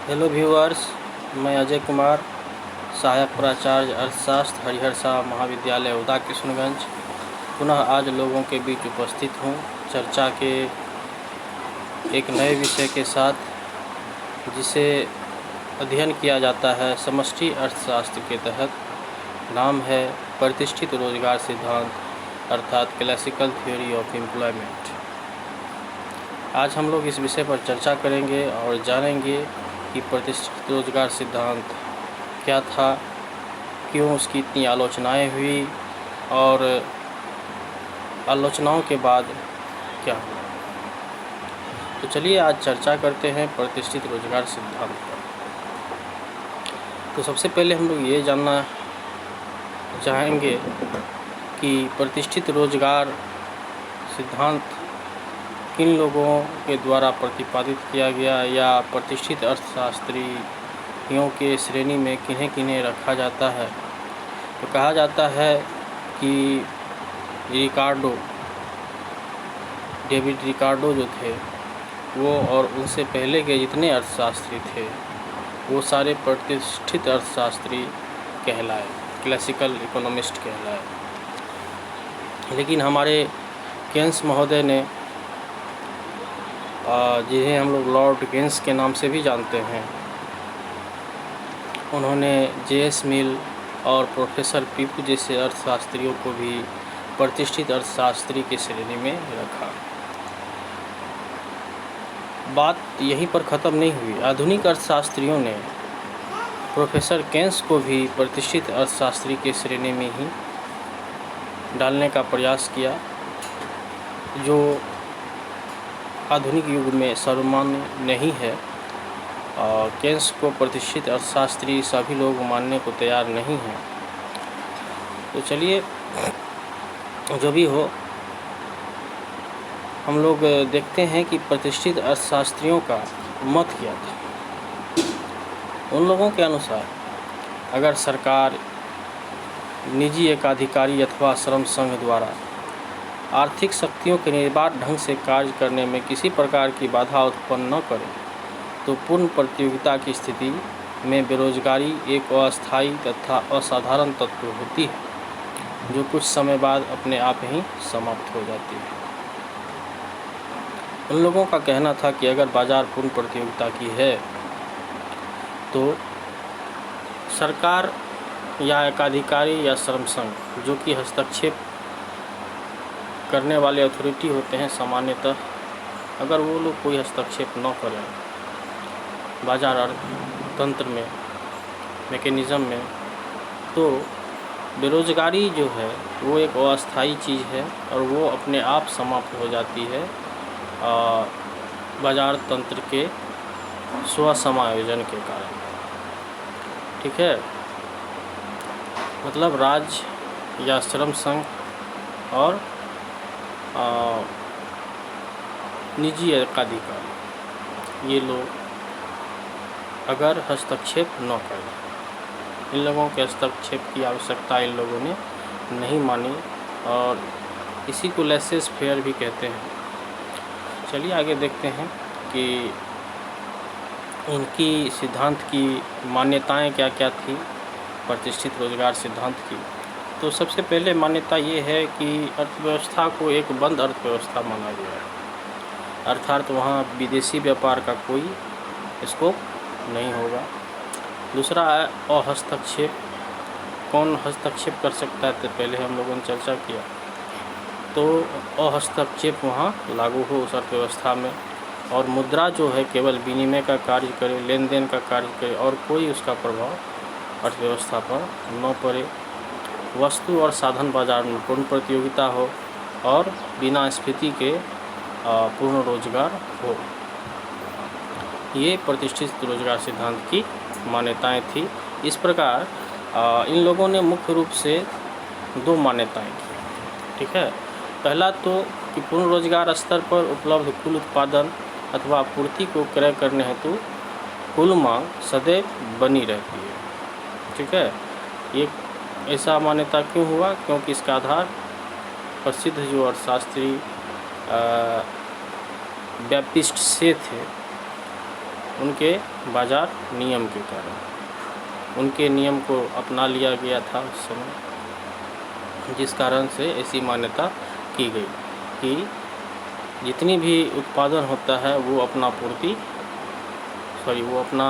Hello viewers, मैं अजय कुमार, सहायक प्राचार्य अर्थशास्त्र हरिहर महाविद्यालय उदा किशनगंज पुनः आज लोगों के बीच उपस्थित हूँ चर्चा के एक नए विषय के साथ, जिसे अध्ययन किया जाता है समष्टि अर्थशास्त्र के तहत। नाम है प्रतिष्ठित रोजगार सिद्धांत अर्थात क्लासिकल थ्योरी ऑफ एम्प्लॉयमेंट। आज हम लोग इस विषय पर चर्चा करेंगे और जानेंगे कि प्रतिष्ठित रोजगार सिद्धांत क्या था, क्यों उसकी इतनी आलोचनाएं हुई और आलोचनाओं के बाद क्या हुआ। तो चलिए आज चर्चा करते हैं प्रतिष्ठित रोजगार सिद्धांत पर। तो सबसे पहले हम लोग ये जानना चाहेंगे कि प्रतिष्ठित रोजगार सिद्धांत किन लोगों के द्वारा प्रतिपादित किया गया या प्रतिष्ठित अर्थशास्त्रियों के श्रेणी में किन्हें किन्हें रखा जाता है। तो कहा जाता है कि डेविड रिकार्डो जो थे वो और उनसे पहले के जितने अर्थशास्त्री थे वो सारे प्रतिष्ठित अर्थशास्त्री कहलाए, क्लासिकल इकोनॉमिस्ट कहलाए। लेकिन हमारे केन्स महोदय ने, जिन्हें हम लोग लॉर्ड केन्स के नाम से भी जानते हैं, उन्होंने जे.एस. मिल और प्रोफेसर पीपू जैसे अर्थशास्त्रियों को भी प्रतिष्ठित अर्थशास्त्री की श्रेणी में रखा। बात यहीं पर ख़त्म नहीं हुई। आधुनिक अर्थशास्त्रियों ने प्रोफेसर केन्स को भी प्रतिष्ठित अर्थशास्त्री के श्रेणी में ही डालने का प्रयास किया, जो आधुनिक युग में सर्वमान्य नहीं है। केन्स को प्रतिष्ठित अर्थशास्त्री सभी लोग मानने को तैयार नहीं हैं। तो चलिए, जो भी हो, हम लोग देखते हैं कि प्रतिष्ठित अर्थशास्त्रियों का मत क्या था। उन लोगों के अनुसार अगर सरकार, निजी एकाधिकारी अथवा श्रम संघ द्वारा आर्थिक शक्तियों के निर्बाध ढंग से कार्य करने में किसी प्रकार की बाधा उत्पन्न न करे तो पूर्ण प्रतियोगिता की स्थिति में बेरोजगारी एक अस्थायी तथा असाधारण तत्व होती है, जो कुछ समय बाद अपने आप ही समाप्त हो जाती है। उन लोगों का कहना था कि अगर बाजार पूर्ण प्रतियोगिता की है तो सरकार या एकाधिकारी या श्रम संघ, जो कि हस्तक्षेप करने वाले अथॉरिटी होते हैं सामान्यतः, अगर वो लोग कोई हस्तक्षेप न करें बाजार अर्थतंत्र में, मैकेनिज़्म में, तो बेरोजगारी जो है वो एक अस्थायी चीज़ है और वो अपने आप समाप्त हो जाती है बाजार तंत्र के स्व समायोजन के कारण। ठीक है, मतलब राज्य या श्रम संघ और निजी एकाधिकारी, ये लोग अगर हस्तक्षेप न करें, इन लोगों के हस्तक्षेप की आवश्यकता इन लोगों ने नहीं मानी और इसी को लेसेस फेयर भी कहते हैं। चलिए आगे देखते हैं कि इनकी सिद्धांत की मान्यताएं क्या क्या थी प्रतिष्ठित रोजगार सिद्धांत की। तो सबसे पहले मान्यता ये है कि अर्थव्यवस्था को एक बंद अर्थव्यवस्था माना गया है, अर्थात वहाँ विदेशी व्यापार का कोई स्कोप नहीं होगा। दूसरा है अहस्तक्षेप। कौन हस्तक्षेप कर सकता है, तो पहले हम लोगों ने चर्चा किया। तो अहस्तक्षेप वहाँ लागू हो उस अर्थव्यवस्था में, और मुद्रा जो है केवल विनिमय का कार्य करे, लेन देन का कार्य करे और कोई उसका प्रभाव अर्थव्यवस्था पर न पड़े। वस्तु और साधन बाजार में पूर्ण प्रतियोगिता हो और बिना स्फीति के पूर्ण रोजगार हो। ये प्रतिष्ठित रोजगार सिद्धांत की मान्यताएं थी। इस प्रकार इन लोगों ने मुख्य रूप से दो मान्यताएं की। ठीक है, पहला तो कि पूर्ण रोजगार स्तर पर उपलब्ध कुल उत्पादन अथवा आपूर्ति को क्रय करने हेतु कुल मांग सदैव बनी रहती है। ठीक है, ये ऐसा मान्यता क्यों हुआ? क्योंकि इसका आधार प्रसिद्ध जो अर्थशास्त्री बैप्टिस्ट से थे, उनके बाज़ार नियम के कारण, उनके नियम को अपना लिया गया था उस समय, जिस कारण से ऐसी मान्यता की गई कि जितनी भी उत्पादन होता है वो अपना वो अपना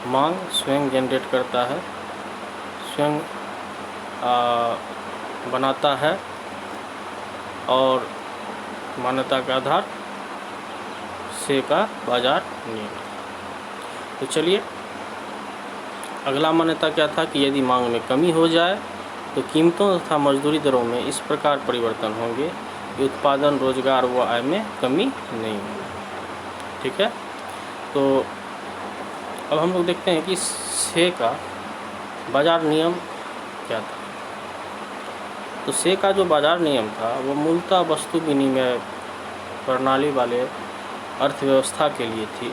मांग स्वयं जनरेट करता है, स्वयं बनाता है, और मान्यता का आधार से का बाजार नियम। तो चलिए, अगला मान्यता क्या था कि यदि मांग में कमी हो जाए तो कीमतों तथा मजदूरी दरों में इस प्रकार परिवर्तन होंगे कि उत्पादन, रोजगार व आय में कमी नहीं होगी। ठीक है, तो अब हम लोग देखते हैं कि से का बाजार नियम क्या था। तो से का जो बाजार नियम था वो मूलतः वस्तु विनिमय प्रणाली वाले अर्थव्यवस्था के लिए थी,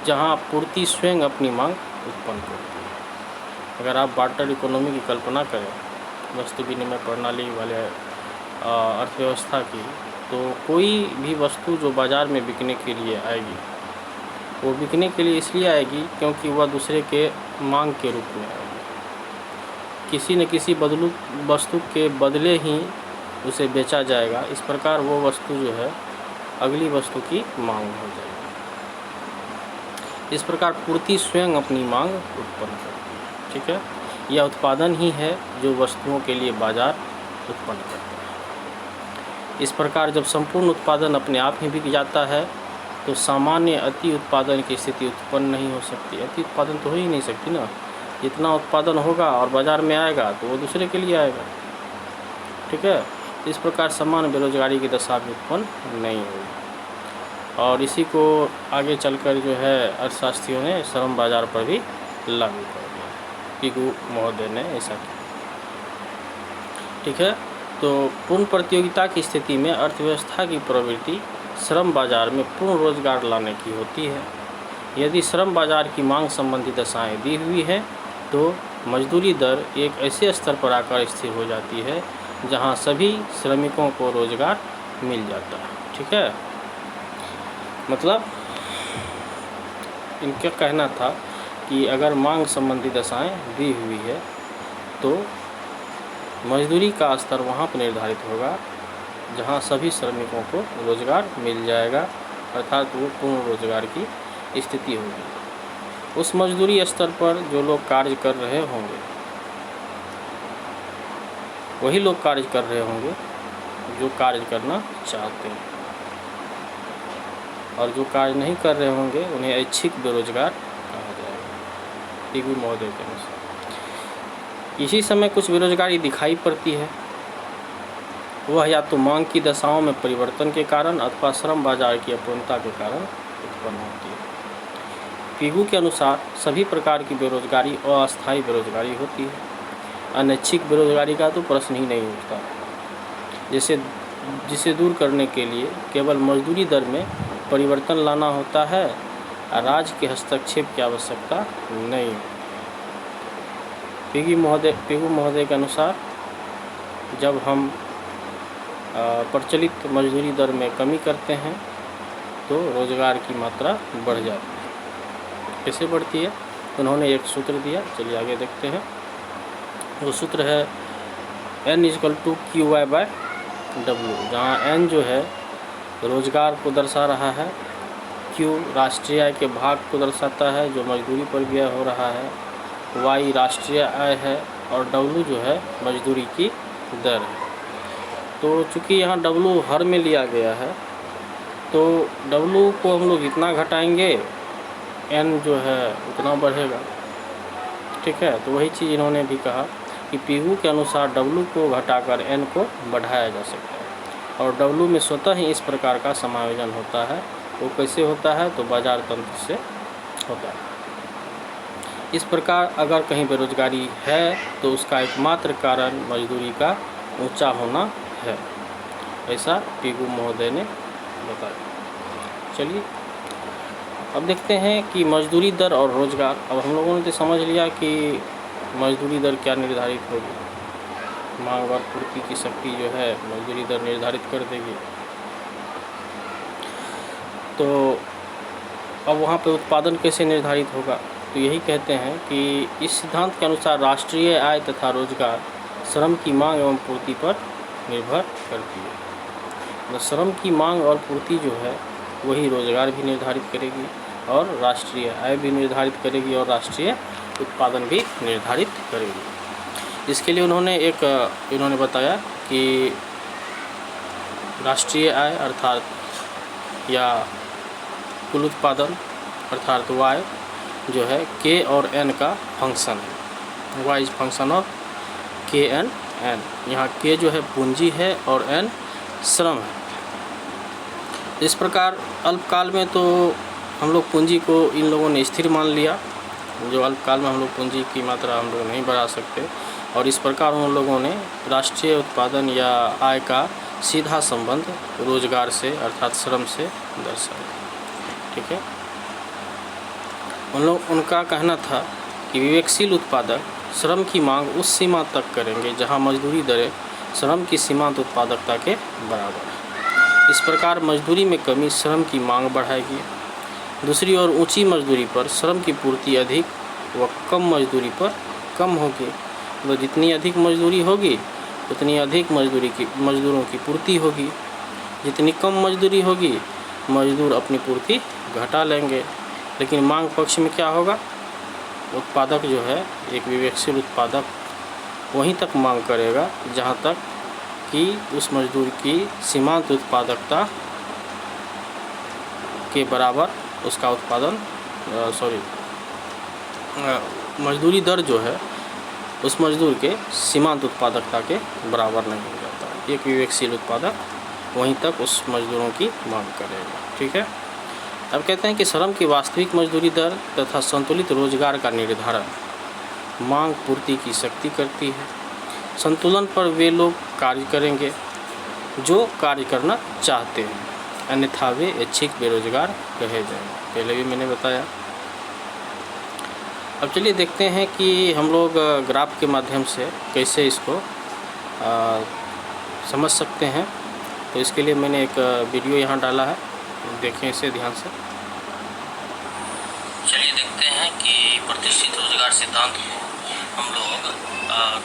जहां पूर्ति स्वयं अपनी मांग उत्पन्न करती है। अगर आप बार्टर इकोनॉमी की कल्पना करें, वस्तु विनिमय प्रणाली वाले अर्थव्यवस्था की, तो कोई भी वस्तु जो बाज़ार में बिकने के लिए आएगी, वो बिकने के लिए इसलिए आएगी क्योंकि वह दूसरे के मांग के रूप में आएगी। किसी न किसी वस्तु के बदले ही उसे बेचा जाएगा। इस प्रकार वो वस्तु जो है अगली वस्तु की मांग हो जाएगी। इस प्रकार पूर्ति स्वयं अपनी मांग उत्पन्न करती है। ठीक है, यह उत्पादन ही है जो वस्तुओं के लिए बाजार उत्पन्न करता है। इस प्रकार जब संपूर्ण उत्पादन अपने आप ही बिक जाता है तो सामान्य अति उत्पादन की स्थिति उत्पन्न नहीं हो सकती। अति उत्पादन तो हो ही नहीं सकती ना। जितना उत्पादन होगा और बाज़ार में आएगा तो वो दूसरे के लिए आएगा। ठीक है, इस प्रकार समान बेरोजगारी की दशा भी उत्पन्न नहीं होगी। और इसी को आगे चलकर जो है अर्थशास्त्रियों ने श्रम बाजार पर भी लागू कर दिया। पिगू महोदय ने ऐसा किया। ठीक है, तो पूर्ण प्रतियोगिता की स्थिति में अर्थव्यवस्था की प्रवृत्ति श्रम बाजार में पूर्ण रोजगार लाने की होती है। यदि श्रम बाजार की मांग संबंधी दशाएं दी हुई है तो मजदूरी दर एक ऐसे स्तर पर आकर स्थिर हो जाती है जहां सभी श्रमिकों को रोजगार मिल जाता है। ठीक है, मतलब इनका कहना था कि अगर मांग संबंधी दशाएं दी हुई है तो मजदूरी का स्तर वहाँ पर निर्धारित होगा जहाँ सभी श्रमिकों को रोजगार मिल जाएगा, अर्थात वो पूर्ण रोजगार की स्थिति होगी। उस मजदूरी स्तर पर जो लोग कार्य कर रहे होंगे वही लोग कार्य कर रहे होंगे जो कार्य करना चाहते हैं, और जो कार्य नहीं कर रहे होंगे उन्हें ऐच्छिक बेरोजगार कहा जाएगा, पिगू महोदय के अनुसार। इसी समय कुछ बेरोजगारी दिखाई पड़ती है, वह या तो मांग की दशाओं में परिवर्तन के कारण अथवा श्रम बाजार की अपूर्णता के कारण उत्पन्न होती है। पिगू के अनुसार सभी प्रकार की बेरोजगारी अस्थायी बेरोजगारी होती है। अनैच्छिक बेरोजगारी का तो प्रश्न ही नहीं उठता, जिसे दूर करने के लिए केवल मजदूरी दर में परिवर्तन लाना होता है, राज्य के हस्तक्षेप की आवश्यकता नहीं। पिगू महोदय के अनुसार जब हम प्रचलित मजदूरी दर में कमी करते हैं तो रोजगार की मात्रा बढ़ जाती है। कैसे बढ़ती है? उन्होंने एक सूत्र दिया, चलिए आगे देखते हैं। वो सूत्र है N=QI/W, जहाँ N जो है रोजगार को दर्शा रहा है, Q राष्ट्रीय आय के भाग को दर्शाता है जो मजदूरी पर व्यय हो रहा है, Y राष्ट्रीय आय है, और W जो है मजदूरी की दर है। तो चूँकि यहाँ W हर में लिया गया है तो W को हम लोग जितना घटाएंगे N जो है उतना बढ़ेगा। ठीक है, तो वही चीज़ इन्होंने भी कहा कि पिगू के अनुसार W को घटाकर N को बढ़ाया जा सकता है, और W में स्वतः ही इस प्रकार का समायोजन होता है। वो कैसे होता है? तो बाजार तंत्र से होता है। इस प्रकार अगर कहीं बेरोजगारी है तो उसका एकमात्र कारण मजदूरी का ऊंचा होना है, ऐसा पिगू महोदय ने बताया। चलिए अब देखते हैं कि मजदूरी दर और रोजगार। अब हम लोगों ने तो समझ लिया कि मजदूरी दर क्या निर्धारित होगी, मांग और पूर्ति की शक्ति जो है मजदूरी दर निर्धारित कर देगी। तो अब वहाँ पे उत्पादन कैसे निर्धारित होगा? तो यही कहते हैं कि इस सिद्धांत के अनुसार राष्ट्रीय आय तथा रोजगार श्रम की मांग एवं पूर्ति पर निर्भर करती है। तो श्रम की मांग और पूर्ति जो है वही रोजगार भी निर्धारित करेगी और राष्ट्रीय आय भी निर्धारित करेगी और राष्ट्रीय उत्पादन भी निर्धारित करेगी। इसके लिए इन्होंने बताया कि राष्ट्रीय आय अर्थात या कुल उत्पादन अर्थात वाई जो है के और एन का फंक्शन है। वाई इज फंक्शन ऑफ के एंड एन। यहाँ के जो है पूंजी है और एन श्रम है। इस प्रकार अल्पकाल में तो हम लोग पूंजी को इन लोगों ने स्थिर मान लिया, जो अल्पकाल में हम लोग पूंजी की मात्रा हम लोग नहीं बढ़ा सकते, और इस प्रकार उन लोगों ने राष्ट्रीय उत्पादन या आय का सीधा संबंध रोजगार से अर्थात श्रम से दर्शाया। ठीक है। उनका कहना था कि विवेकशील उत्पादक श्रम की मांग उस सीमा तक करेंगे जहां मजदूरी दरें श्रम की सीमांत उत्पादकता के बराबर है। इस प्रकार मजदूरी में कमी श्रम की मांग बढ़ाएगी। दूसरी ओर ऊंची मजदूरी पर श्रम की पूर्ति अधिक व कम मजदूरी पर कम होगी। तो जितनी अधिक मजदूरी होगी उतनी अधिक मजदूरों की पूर्ति होगी। जितनी कम मजदूरी होगी मजदूर अपनी पूर्ति घटा लेंगे। लेकिन मांग पक्ष में क्या होगा? उत्पादक जो है एक विवेकशील उत्पादक वहीं तक मांग करेगा जहां तक कि उस मजदूर की सीमांत उत्पादकता के बराबर उसका उत्पादन मजदूरी दर जो है उस मजदूर के सीमांत उत्पादकता के बराबर नहीं हो जाता। एक विवेकशील उत्पादक वहीं तक उस मजदूरों की मांग करेगा। ठीक है। अब कहते हैं कि श्रम की वास्तविक मजदूरी दर तथा संतुलित रोजगार का निर्धारण मांग पूर्ति की शक्ति करती है। संतुलन पर वे लोग कार्य करेंगे जो कार्य करना चाहते हैं, अन्यथा वे ऐच्छिक बेरोजगार कहे जाएंगे। पहले भी मैंने बताया। अब चलिए देखते हैं कि हम लोग ग्राफ के माध्यम से कैसे इसको समझ सकते हैं। तो इसके लिए मैंने एक वीडियो यहाँ डाला है, देखें इसे ध्यान से। चलिए देखते हैं कि प्रतिष्ठित रोजगार सिद्धांत को हम लोग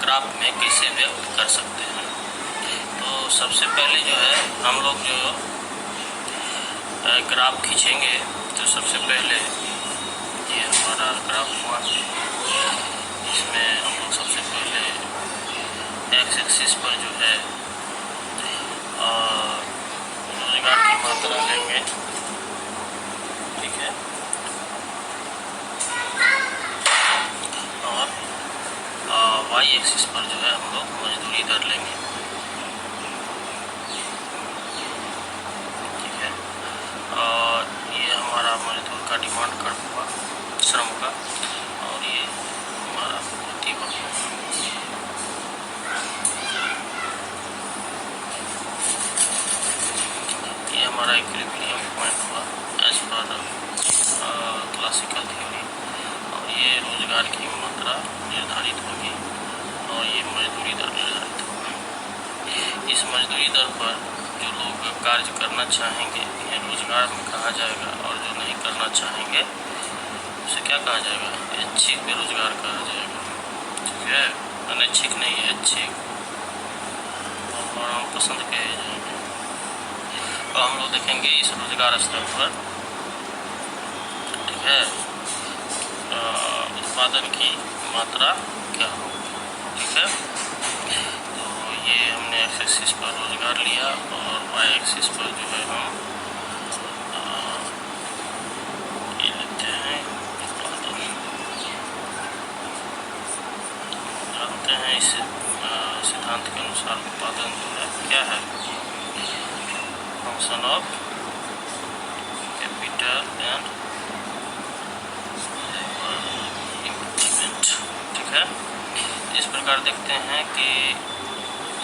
ग्राफ में कैसे व्यक्त कर सकते हैं। तो सबसे पहले जो है हम लोग जो ग्राफ खींचेंगे तो सबसे पहले ये हमारा ग्राफ हुआ। इसमें हम लोग सबसे पहले एक्स एक्सिस पर जो है रोजगार की मात्रा लेंगे। ठीक है। और वाई एक्सिस पर जो है हम लोग मजदूरी दर लेंगे। ठीक है। और ये हमारा मजदूर का डिमांड कर्व हुआ श्रम का, और ये हमारा पूर्ति वक्र। ये हमारा इक्विलिब्रियम पॉइंट हुआ एज पर क्लासिकल थ्योरी। और ये रोजगार की मात्रा निर्धारित होगी और ये मजदूरी दर निर्धारित होगी। इस मजदूरी दर पर जो लोग कार्य करना चाहेंगे ये रोजगार में कहा जाएगा, और जो नहीं करना चाहेंगे उसे क्या कहा जाएगा? ऐच्छिक बेरोजगार कहा जाएगा। ठीक है। अनैच्छिक नहीं है, ऐच्छिक और हम पसंद कहे जाएंगे। तो हम लोग देखेंगे इस रोजगार स्तर पर, ठीक है, उत्पादन की मात्रा क्या हो। ठीक है। तो ये हमने एक्स एक्सिस पर रोजगार लिया और वाई एक्सिस पर जो है हम ये लेते हैं उत्पादन। जानते हैं इस सिद्धांत के अनुसार उत्पादन जो है क्या है? Function of capital and implement. ठीक है। इस प्रकार देखते हैं कि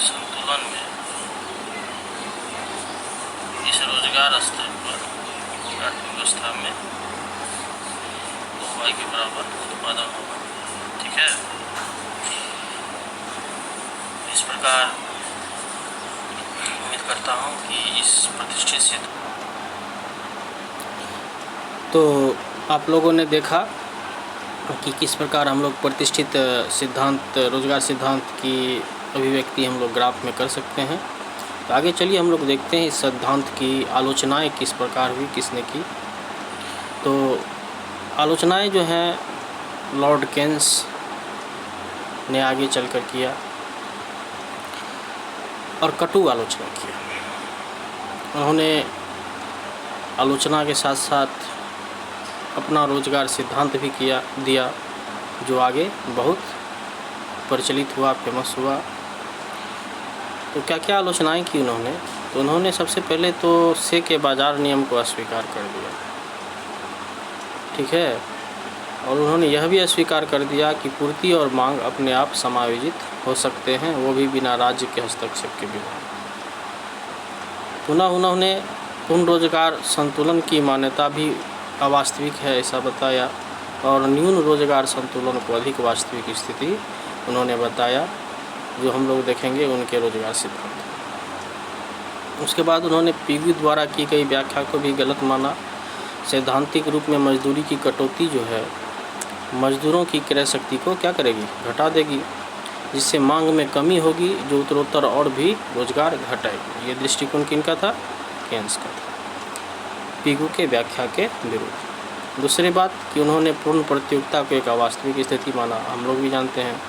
संतुलन में इस रोजगार स्तर पर अर्थव्यवस्था में वाई के बराबर उत्पादन होगा। ठीक है। इस प्रकार उम्मीद करता हूँ कि इस प्रतिष्ठित तो आप लोगों ने देखा कि किस प्रकार हम लोग प्रतिष्ठित सिद्धांत, रोजगार सिद्धांत की अभिव्यक्ति हम लोग ग्राफ में कर सकते हैं। तो आगे चलिए हम लोग देखते हैं इस सिद्धांत की आलोचनाएं किस प्रकार हुई, किसने की। तो आलोचनाएं जो हैं लॉर्ड केन्स ने आगे चलकर किया और कटु आलोचना किया। उन्होंने आलोचना के साथ साथ अपना रोजगार सिद्धांत भी दिया, जो आगे बहुत प्रचलित हुआ, फेमस हुआ। तो क्या क्या आलोचनाएं की उन्होंने? तो उन्होंने सबसे पहले तो से के बाजार नियम को अस्वीकार कर दिया, ठीक है। और उन्होंने यह भी अस्वीकार कर दिया कि पूर्ति और मांग अपने आप समायोजित हो सकते हैं, वो भी बिना राज्य के हस्तक्षेप के बिना। पुनः उन्होंने पूर्ण रोजगार संतुलन की मान्यता भी अवास्तविक है ऐसा बताया, और न्यून रोजगार संतुलन को अधिक वास्तविक स्थिति उन्होंने बताया, जो हम लोग देखेंगे उनके रोजगार सिद्धांत। उसके बाद उन्होंने पिगू द्वारा की गई व्याख्या को भी गलत माना। सैद्धांतिक रूप में मजदूरी की कटौती जो है मजदूरों की क्रय शक्ति को क्या करेगी, घटा देगी, जिससे मांग में कमी होगी, जो उत्तरोत्तर और भी रोजगार घटाएगी। ये दृष्टिकोण किनका था? केन्स का था, पिगू के व्याख्या के विरुद्ध। दूसरी बात कि उन्होंने पूर्ण प्रतियोगिता को एक अवास्तविक स्थिति माना। हम लोग भी जानते हैं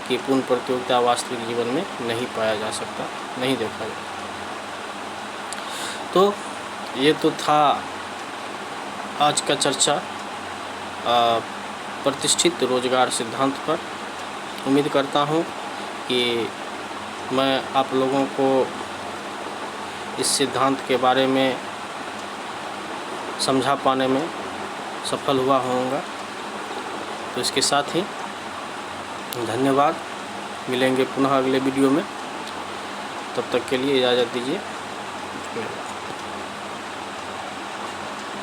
कि पूर्ण प्रतियोगिता वास्तविक जीवन में नहीं पाया जा सकता, नहीं देखा जाता। तो ये तो था आज का चर्चा प्रतिष्ठित रोजगार सिद्धांत पर। उम्मीद करता हूँ कि मैं आप लोगों को इस सिद्धांत के बारे में समझा पाने में सफल हुआ होऊंगा। तो इसके साथ ही धन्यवाद। मिलेंगे पुनः अगले वीडियो में, तब तक के लिए इजाज़त दीजिए।